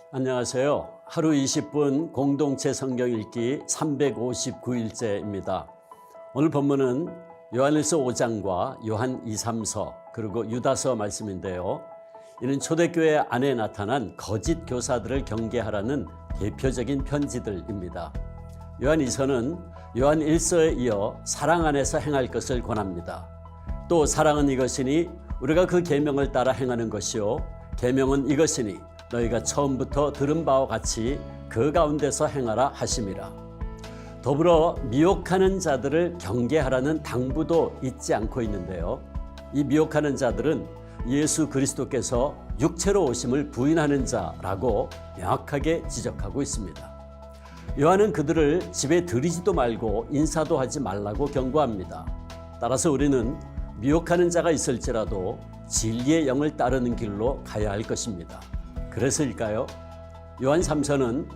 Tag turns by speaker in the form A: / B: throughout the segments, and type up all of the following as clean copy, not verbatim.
A: 안녕하세요. 하루 20분 공동체 성경 읽기 359일째입니다. 오늘 본문은 요한일서 5장과 요한 2, 3서 그리고 유다서 말씀인데요. 이는 초대교회 안에 나타난 거짓 교사들을 경계하라는 대표적인 편지들입니다. 요한 2서는 요한 1서에 이어 사랑 안에서 행할 것을 권합니다. 또 사랑은 이것이니 우리가 그 계명을 따라 행하는 것이요 계명은 이것이니 너희가 처음부터 들은 바와 같이 그 가운데서 행하라 하심이라. 더불어 미혹하는 자들을 경계하라는 당부도 잊지 않고 있는데요. 이 미혹하는 자들은 예수 그리스도께서 육체로 오심을 부인하는 자라고 명확하게 지적하고 있습니다. 요한은 그들을 집에 들이지도 말고 인사도 하지 말라고 경고합니다. 따라서 우리는 미혹하는 자가 있을지라도 진리의 영을 따르는 길로 가야 할 것입니다. 그래서일까요? 요한 3서는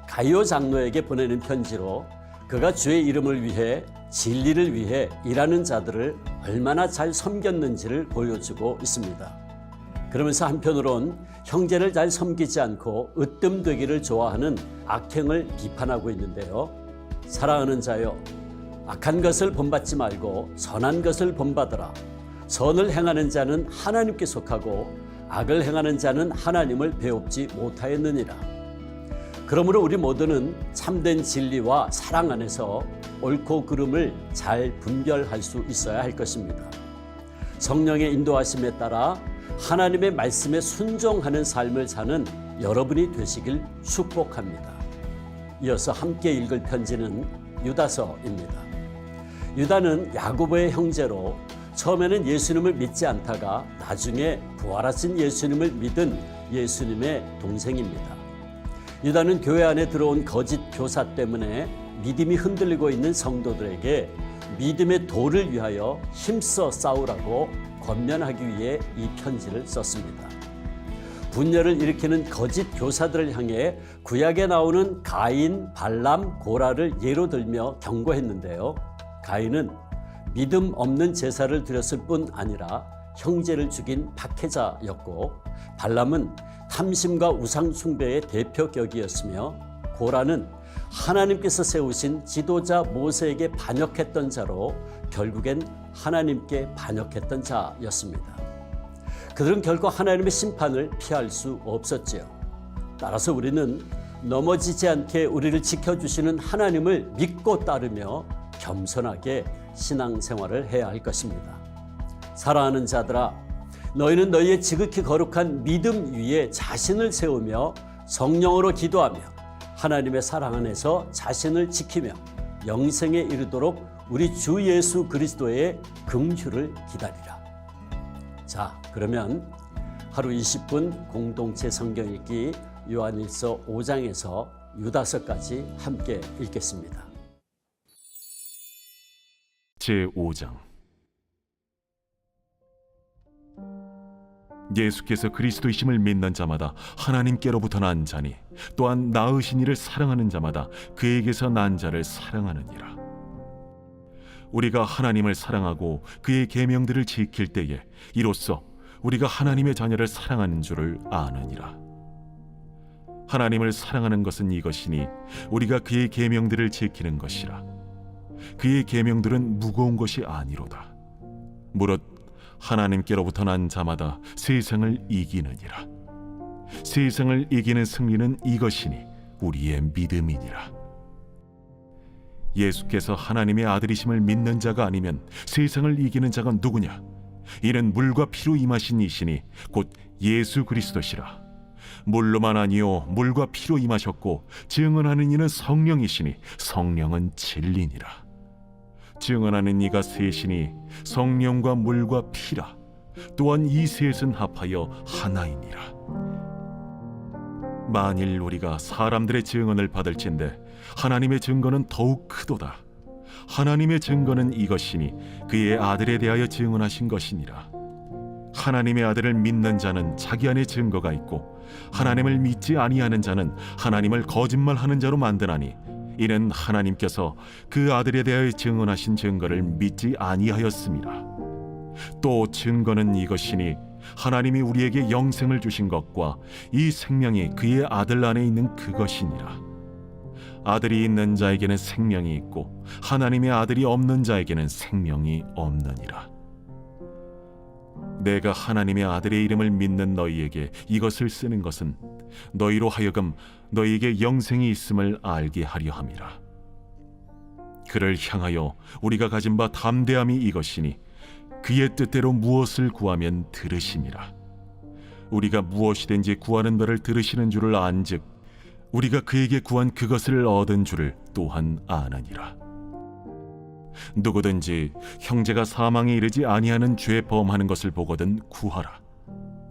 A: 가이오 장로에게 보내는 편지로 그가 주의 이름을 위해 진리를 위해 일하는 자들을 얼마나 잘 섬겼는지를 보여주고 있습니다. 그러면서 한편으론 형제를 잘 섬기지 않고 으뜸되기를 좋아하는 악행을 비판하고 있는데요. 사랑하는 자여, 악한 것을 본받지 말고 선한 것을 본받으라. 선을 행하는 자는 하나님께 속하고 악을 행하는 자는 하나님을 배웁지 못하였느니라. 그러므로 우리 모두는 참된 진리와 사랑 안에서 옳고 그름을 잘 분별할 수 있어야 할 것입니다. 성령의 인도하심에 따라 하나님의 말씀에 순종하는 삶을 사는 여러분이 되시길 축복합니다. 이어서 함께 읽을 편지는 유다서입니다. 유다는 야고보의 형제로 처음에는 예수님을 믿지 않다가 나중에 부활하신 예수님을 믿은 예수님의 동생입니다. 유다는 교회 안에 들어온 거짓 교사 때문에 믿음이 흔들리고 있는 성도들에게 믿음의 도를 위하여 힘써 싸우라고 권면하기 위해 이 편지를 썼습니다. 분열을 일으키는 거짓 교사들을 향해 구약에 나오는 가인, 발람, 고라를 예로 들며 경고했는데요. 가인은 믿음 없는 제사를 드렸을 뿐 아니라 형제를 죽인 박해자였고, 발람은 탐심과 우상 숭배의 대표격이었으며, 고라는 하나님께서 세우신 지도자 모세에게 반역했던 자로 결국엔 하나님께 반역했던 자였습니다. 그들은 결코 하나님의 심판을 피할 수 없었지요. 따라서 우리는 넘어지지 않게 우리를 지켜주시는 하나님을 믿고 따르며 겸손하게 신앙생활을 해야 할 것입니다. 사랑하는 자들아, 너희는 너희의 지극히 거룩한 믿음 위에 자신을 세우며 성령으로 기도하며 하나님의 사랑 안에서 자신을 지키며 영생에 이르도록 우리 주 예수 그리스도의 긍휼을 기다리라. 자, 그러면 하루 20분 공동체 성경 읽기 요한일서 5장에서 유다서까지 함께 읽겠습니다.
B: 제5장. 예수께서 그리스도이심을 믿는 자마다 하나님께로부터 난 자니 또한 낳으신 이를 사랑하는 자마다 그에게서 난 자를 사랑하느니라. 우리가 하나님을 사랑하고 그의 계명들을 지킬 때에 이로써 우리가 하나님의 자녀를 사랑하는 줄을 아느니라. 하나님을 사랑하는 것은 이것이니 우리가 그의 계명들을 지키는 것이라. 그의 계명들은 무거운 것이 아니로다. 무릇 하나님께로부터 난 자마다 세상을 이기느니라. 세상을 이기는 승리는 이것이니 우리의 믿음이니라. 예수께서 하나님의 아들이심을 믿는 자가 아니면 세상을 이기는 자가 누구냐? 이는 물과 피로 임하신 이시니 곧 예수 그리스도시라. 물로만 아니요 물과 피로 임하셨고 증언하는 이는 성령이시니 성령은 진리니라. 증언하는 이가 셋이니 성령과 물과 피라. 또한 이 셋은 합하여 하나이니라. 만일 우리가 사람들의 증언을 받을진대 하나님의 증거는 더욱 크도다. 하나님의 증거는 이것이니 그의 아들에 대하여 증언하신 것이니라. 하나님의 아들을 믿는 자는 자기 안에 증거가 있고 하나님을 믿지 아니하는 자는 하나님을 거짓말하는 자로 만드나니 이는 하나님께서 그 아들에 대하여 증언하신 증거를 믿지 아니하였습니다. 또 증거는 이것이니 하나님이 우리에게 영생을 주신 것과 이 생명이 그의 아들 안에 있는 그것이니라. 아들이 있는 자에게는 생명이 있고 하나님의 아들이 없는 자에게는 생명이 없느니라. 내가 하나님의 아들의 이름을 믿는 너희에게 이것을 쓰는 것은 너희로 하여금 너희에게 영생이 있음을 알게 하려 함이라. 그를 향하여 우리가 가진 바 담대함이 이것이니 그의 뜻대로 무엇을 구하면 들으심이라. 우리가 무엇이든지 구하는 바를 들으시는 줄을 안즉 우리가 그에게 구한 그것을 얻은 줄을 또한 아느니라. 누구든지 형제가 사망에 이르지 아니하는 죄 범하는 것을 보거든 구하라.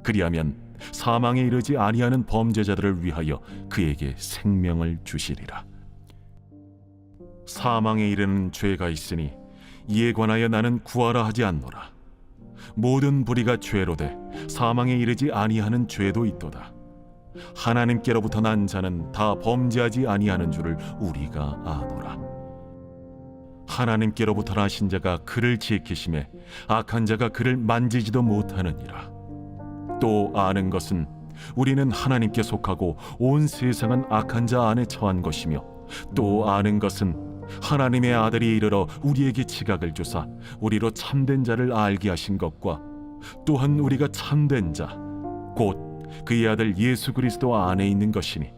B: 그리하면 사망에 이르지 아니하는 범죄자들을 위하여 그에게 생명을 주시리라. 사망에 이르는 죄가 있으니 이에 관하여 나는 구하라 하지 않노라. 모든 불의가 죄로 돼 사망에 이르지 아니하는 죄도 있도다. 하나님께로부터 난 자는 다 범죄하지 아니하는 줄을 우리가 아노라. 하나님께로부터 나신 자가 그를 지키심에 악한 자가 그를 만지지도 못하느니라. 또 아는 것은 우리는 하나님께 속하고 온 세상은 악한 자 안에 처한 것이며, 또 아는 것은 하나님의 아들이 이르러 우리에게 지각을 주사 우리로 참된 자를 알게 하신 것과, 또한 우리가 참된 자 곧 그의 아들 예수 그리스도 안에 있는 것이니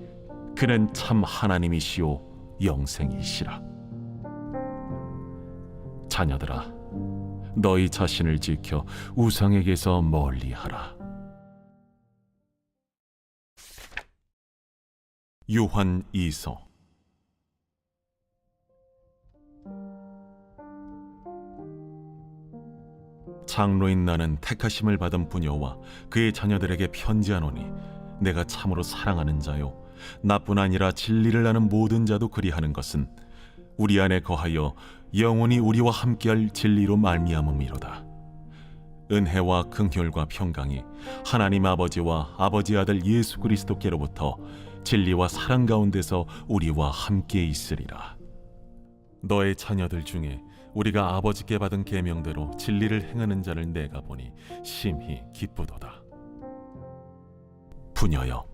B: 그는 참 하나님이시요 영생이시라. 자녀들아, 너희 자신을 지켜 우상에게서 멀리하라. 요한 2서. 장로인 나는 택하심을 받은 부녀와 그의 자녀들에게 편지하노니, 내가 참으로 사랑하는 자요 나뿐 아니라 진리를 아는 모든 자도 그리하는 것은 우리 안에 거하여 영원히 우리와 함께할 진리로 말미암음이로다. 은혜와 긍휼과 평강이 하나님 아버지와 아버지 아들 예수 그리스도께로부터 진리와 사랑 가운데서 우리와 함께 있으리라. 너의 자녀들 중에 우리가 아버지께 받은 계명대로 진리를 행하는 자를 내가 보니 심히 기쁘도다. 부녀여,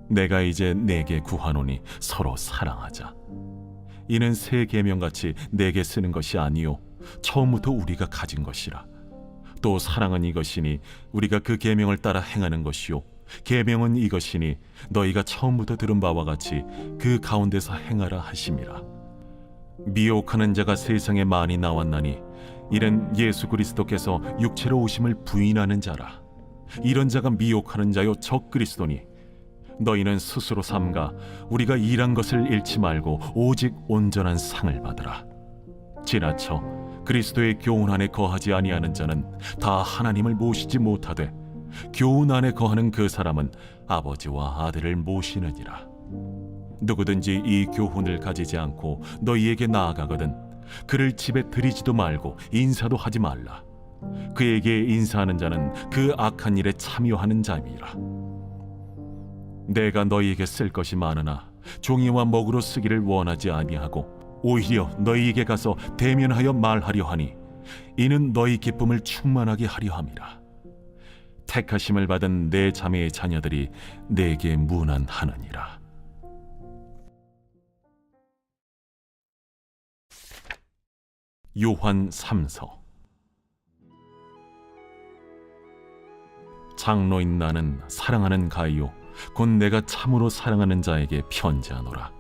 B: 내가 이제 내게 구하노니 서로 사랑하자. 이는 새 계명같이 내게 쓰는 것이 아니요 처음부터 우리가 가진 것이라. 또 사랑은 이것이니 우리가 그 계명을 따라 행하는 것이요 계명은 이것이니 너희가 처음부터 들은 바와 같이 그 가운데서 행하라 하심이라. 미혹하는 자가 세상에 많이 나왔나니 이는 예수 그리스도께서 육체로 오심을 부인하는 자라. 이런 자가 미혹하는 자요 적 그리스도니, 너희는 스스로 삼가 우리가 일한 것을 잃지 말고 오직 온전한 상을 받으라. 지나쳐 그리스도의 교훈 안에 거하지 아니하는 자는 다 하나님을 모시지 못하되, 교훈 안에 거하는 그 사람은 아버지와 아들을 모시느니라. 누구든지 이 교훈을 가지지 않고 너희에게 나아가거든 그를 집에 들이지도 말고 인사도 하지 말라. 그에게 인사하는 자는 그 악한 일에 참여하는 자임이라. 내가 너희에게 쓸 것이 많으나 종이와 먹으로 쓰기를 원하지 아니하고 오히려 너희에게 가서 대면하여 말하려 하니, 이는 너희 기쁨을 충만하게 하려 함이라. 택하심을 받은 내 자매의 자녀들이 내게 문안하느니라. 요한 3서. 장로인 나는 사랑하는 가이요 곧 내가 참으로 사랑하는 자에게 편지하노라.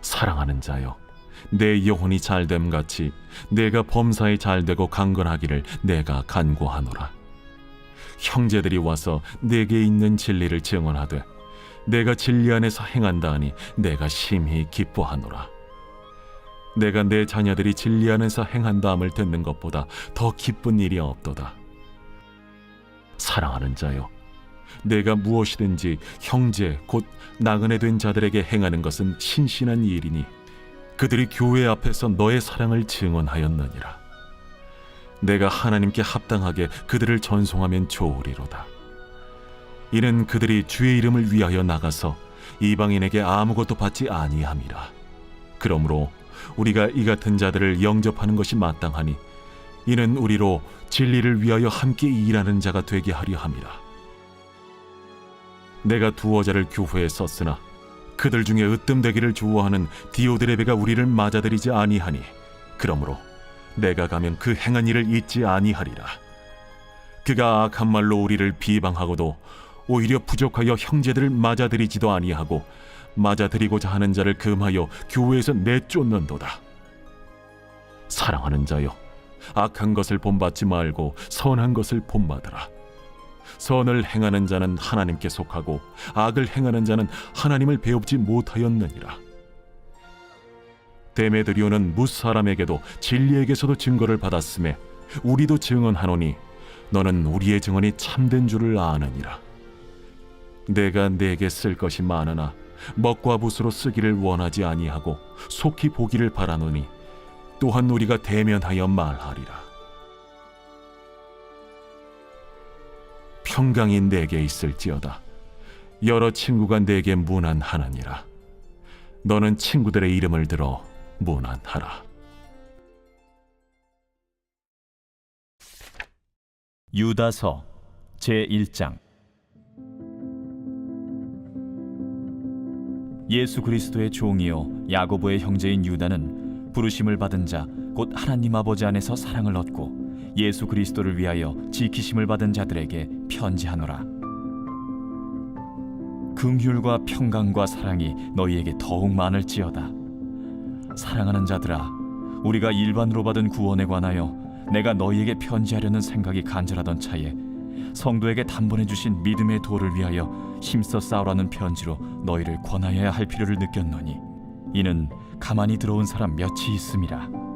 B: 사랑하는 자여, 내 영혼이 잘됨 같이 내가 범사에 잘되고 강건하기를 내가 간구하노라. 형제들이 와서 내게 있는 진리를 증언하되 내가 진리 안에서 행한다 하니 내가 심히 기뻐하노라. 내가 내 자녀들이 진리 안에서 행한다함을 듣는 것보다 더 기쁜 일이 없도다. 사랑하는 자여, 내가 무엇이든지 형제 곧 나그네 된 자들에게 행하는 것은 신신한 일이니 그들이 교회 앞에서 너의 사랑을 증언하였느니라. 내가 하나님께 합당하게 그들을 전송하면 좋으리로다. 이는 그들이 주의 이름을 위하여 나가서 이방인에게 아무것도 받지 아니함이라. 그러므로 우리가 이 같은 자들을 영접하는 것이 마땅하니 이는 우리로 진리를 위하여 함께 일하는 자가 되게 하려 함이라. 내가 두어 자를 교회에 썼으나 그들 중에 으뜸되기를 좋아하는 디오드레베가 우리를 맞아들이지 아니하니 그러므로 내가 가면 그 행한 일을 잊지 아니하리라. 그가 악한 말로 우리를 비방하고도 오히려 부족하여 형제들을 맞아들이지도 아니하고 맞아들이고자 하는 자를 금하여 교회에서 내쫓는도다. 사랑하는 자여, 악한 것을 본받지 말고 선한 것을 본받으라. 선을 행하는 자는 하나님께 속하고 악을 행하는 자는 하나님을 배웁지 못하였느니라. 데메드리오는 무사람에게도 진리에게서도 증거를 받았음에 우리도 증언하노니 너는 우리의 증언이 참된 줄을 아느니라. 내가 네게 쓸 것이 많으나 먹과 붓으로 쓰기를 원하지 아니하고 속히 보기를 바라노니 또한 우리가 대면하여 말하리라. 평강이 내게 있을지어다. 여러 친구가 내게 문안하느니라. 너는 친구들의 이름을 들어 문안하라.
C: 유다서 제1장. 예수 그리스도의 종이요 야고보의 형제인 유다는 부르심을 받은 자 곧 하나님 아버지 안에서 사랑을 얻고 예수 그리스도를 위하여 지키심을 받은 자들에게 편지하노라. 긍휼과 평강과 사랑이 너희에게 더욱 많을지어다. 사랑하는 자들아, 우리가 일반으로 받은 구원에 관하여 내가 너희에게 편지하려는 생각이 간절하던 차에 성도에게 단번에 주신 믿음의 도를 위하여 힘써 싸우라는 편지로 너희를 권하여야 할 필요를 느꼈노니 이는 가만히 들어온 사람 몇이 있음이라.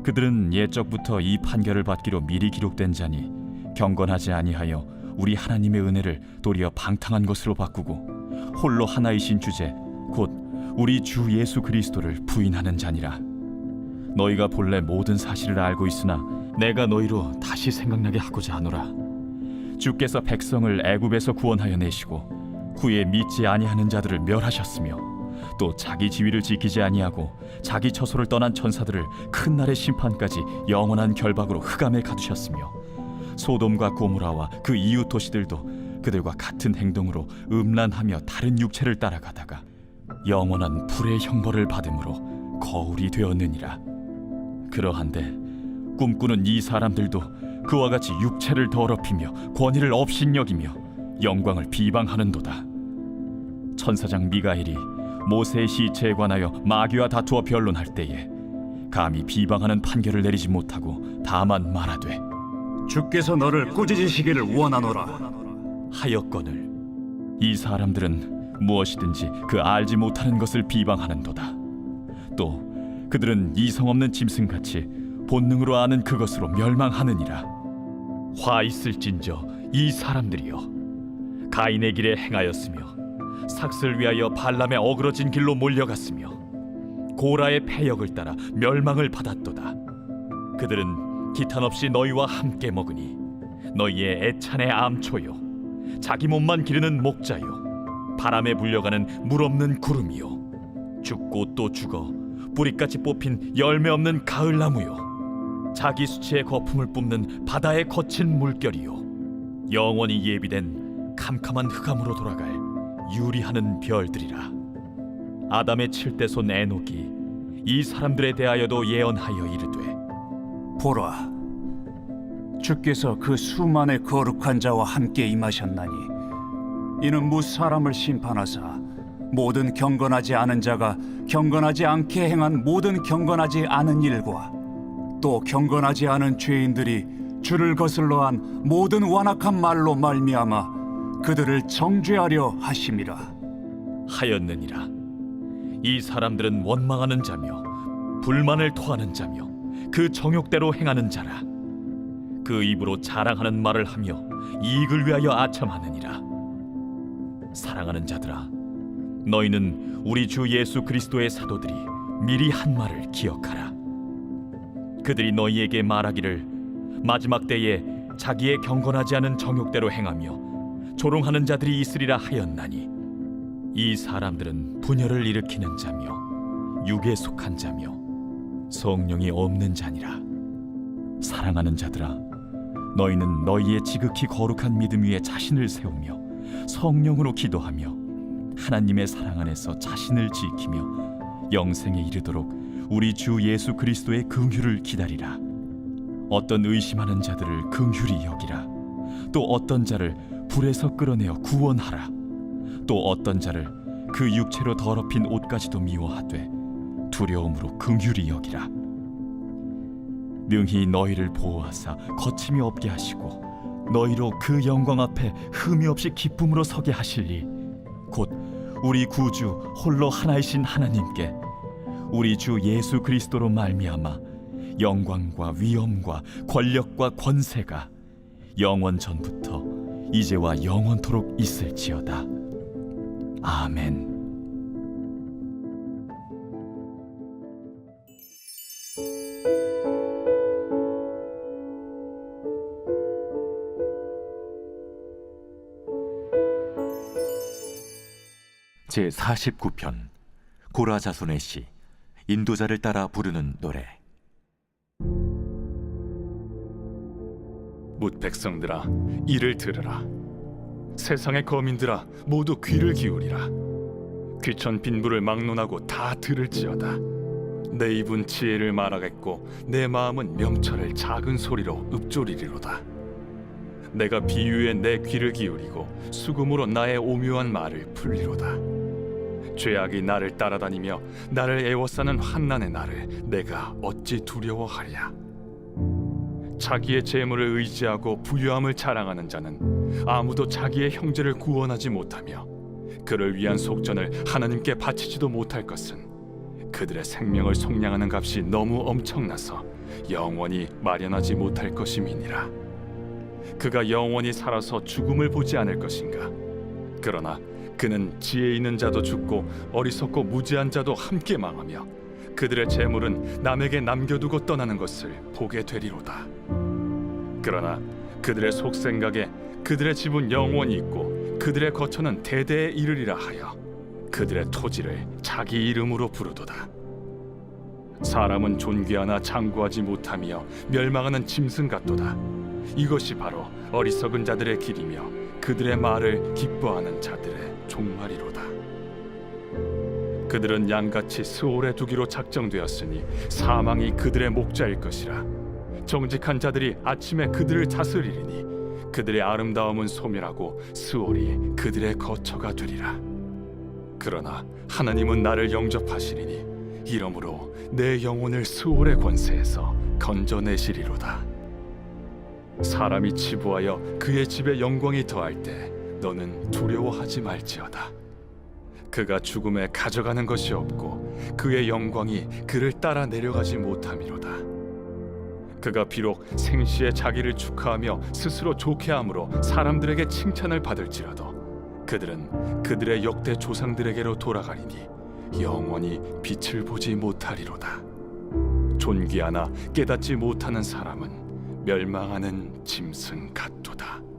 C: 그들은 옛적부터 이 판결을 받기로 미리 기록된 자니 경건하지 아니하여 우리 하나님의 은혜를 도리어 방탕한 것으로 바꾸고 홀로 하나이신 주제 곧 우리 주 예수 그리스도를 부인하는 자니라. 너희가 본래 모든 사실을 알고 있으나 내가 너희로 다시 생각나게 하고자 하노라. 주께서 백성을 애굽에서 구원하여 내시고 후에 믿지 아니하는 자들을 멸하셨으며 또 자기 지위를 지키지 아니하고 자기 처소를 떠난 천사들을 큰 날의 심판까지 영원한 결박으로 흑암에 가두셨으며 소돔과 고모라와 그 이웃 도시들도 그들과 같은 행동으로 음란하며 다른 육체를 따라가다가 영원한 불의 형벌을 받음으로 거울이 되었느니라. 그러한데 꿈꾸는 이 사람들도 그와 같이 육체를 더럽히며 권위를 업신여기며 영광을 비방하는도다. 천사장 미가엘이 모세의 시체에 관하여 마귀와 다투어 변론할 때에 감히 비방하는 판결을 내리지 못하고 다만 말하되
D: 주께서 너를 꾸짖으시기를 원하노라
C: 하였거늘 이 사람들은 무엇이든지 그 알지 못하는 것을 비방하는도다. 또 그들은 이성 없는 짐승같이 본능으로 아는 그것으로 멸망하느니라. 화 있을진저 이 사람들이여, 가인의 길에 행하였으며 삭슬 위하여 발람의 어그러진 길로 몰려갔으며 고라의 패역을 따라 멸망을 받았도다. 그들은 기탄 없이 너희와 함께 먹으니 너희의 애찬의 암초요 자기 몸만 기르는 목자요 바람에 불려가는 물 없는 구름이요 죽고 또 죽어 뿌리까지 뽑힌 열매 없는 가을나무요 자기 수치의 거품을 뿜는 바다의 거친 물결이요 영원히 예비된 캄캄한 흑암으로 돌아갈 유리하는 별들이라. 아담의 7대 손 에녹이 이 사람들에 대하여도 예언하여 이르되
D: 보라, 주께서 그 수만의 거룩한 자와 함께 임하셨나니 이는 무사람을 심판하사 모든 경건하지 않은 자가 경건하지 않게 행한 모든 경건하지 않은 일과 또 경건하지 않은 죄인들이 주를 거슬러 한 모든 완악한 말로 말미암아 그들을 정죄하려 하심이라
C: 하였느니라. 이 사람들은 원망하는 자며 불만을 토하는 자며 그 정욕대로 행하는 자라. 그 입으로 자랑하는 말을 하며 이익을 위하여 아첨하느니라. 사랑하는 자들아, 너희는 우리 주 예수 그리스도의 사도들이 미리 한 말을 기억하라. 그들이 너희에게 말하기를 마지막 때에 자기의 경건하지 않은 정욕대로 행하며 조롱하는 자들이 있으리라 하였나니 이 사람들은 분열을 일으키는 자며 육에 속한 자며 성령이 없는 자니라. 사랑하는 자들아, 너희는 너희의 지극히 거룩한 믿음 위에 자신을 세우며 성령으로 기도하며 하나님의 사랑 안에서 자신을 지키며 영생에 이르도록 우리 주 예수 그리스도의 긍휼을 기다리라. 어떤 의심하는 자들을 긍휼히 여기라. 또 어떤 자를 불에서 끌어내어 구원하라. 또 어떤 자를 그 육체로 더럽힌 옷까지도 미워하되 두려움으로 긍휼히 여기라. 능히 너희를 보호하사 거침이 없게 하시고 너희로 그 영광 앞에 흠이 없이 기쁨으로 서게 하시리. 곧 우리 구주 홀로 하나이신 하나님께 우리 주 예수 그리스도로 말미암아 영광과 위엄과 권력과 권세가 영원 전부터 이제와 영원토록 있을지어다. 아멘.
E: 제49편 고라 자손의 시 인도자를 따라 부르는 노래.
F: 뭇 백성들아, 이를 들으라. 세상의 거민들아, 모두 귀를 기울이라. 귀천 빈부를 막론하고 다 들을지어다. 내 입은 지혜를 말하겠고 내 마음은 명철을 작은 소리로 읊조리리로다. 내가 비유에 내 귀를 기울이고 수금으로 나의 오묘한 말을 풀리로다. 죄악이 나를 따라다니며 나를 애워싸는 환난의 나를 내가 어찌 두려워하랴. 자기의 재물을 의지하고 부유함을 자랑하는 자는 아무도 자기의 형제를 구원하지 못하며 그를 위한 속전을 하나님께 바치지도 못할 것은 그들의 생명을 속량하는 값이 너무 엄청나서 영원히 마련하지 못할 것임이니라. 그가 영원히 살아서 죽음을 보지 않을 것인가. 그러나 그는 지혜 있는 자도 죽고 어리석고 무지한 자도 함께 망하며 그들의 재물은 남에게 남겨두고 떠나는 것을 보게 되리로다. 그러나 그들의 속생각에 그들의 집은 영원히 있고 그들의 거처는 대대에 이르리라 하여 그들의 토지를 자기 이름으로 부르도다. 사람은 존귀하나 장구하지 못하며 멸망하는 짐승 같도다. 이것이 바로 어리석은 자들의 길이며 그들의 말을 기뻐하는 자들의 종말이로다. 그들은 양같이 스올에 두기로 작정되었으니 사망이 그들의 목자일 것이라. 정직한 자들이 아침에 그들을 다스리리니 그들의 아름다움은 소멸하고 스올이 그들의 거처가 되리라. 그러나 하나님은 나를 영접하시리니 이러므로 내 영혼을 스올의 권세에서 건져내시리로다. 사람이 치부하여 그의 집에 영광이 더할 때 너는 두려워하지 말지어다. 그가 죽음에 가져가는 것이 없고 그의 영광이 그를 따라 내려가지 못함이로다. 그가 비록 생시에 자기를 축하하며 스스로 좋게함으로 사람들에게 칭찬을 받을지라도 그들은 그들의 역대 조상들에게로 돌아가리니 영원히 빛을 보지 못하리로다. 존귀하나 깨닫지 못하는 사람은 멸망하는 짐승 같도다.